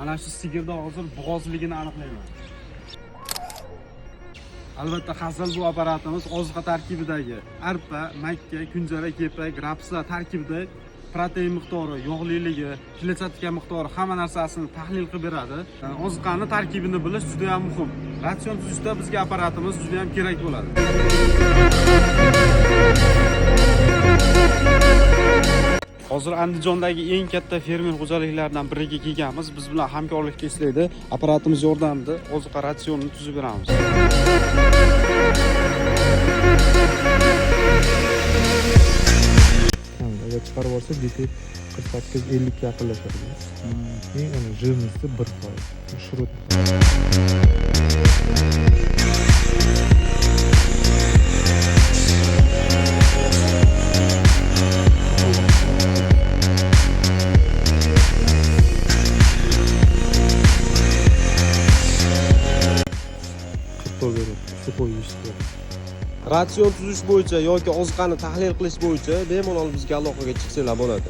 Mana shu sigirda hozir bo'g'ozligini aniqlayman. Albatta, Hazal bu apparatimiz oziqa tarkibidagi arpa, makka, kunjara, kepak, rapslar tarkibida protein miqdori, yog'liligi, kletchatka miqdori hamma narsasini tahlil qilib beradi. Oziqani tarkibini bilish juda ham muhim. Ratsion tuzishda bizga apparatimiz juda ham kerak bo'ladi. Hozir Andijondagi eng katta fermer xo'jaliklaridan biriga kelganmiz. Biz bilan hamkorlikda ishlaydi. Apparatimiz yordamida oziqa ratsionini tuzib beramiz. Agar chiqarib olsa, beti 48-50 ga yaqinlashadi. Eng jирности 1%. Shurut. Ratsion tuzish bo'yicha yoki oziqani tahlil qilish bo'yicha bemalol bizga aloqaga chiqsanglar bo'ladi.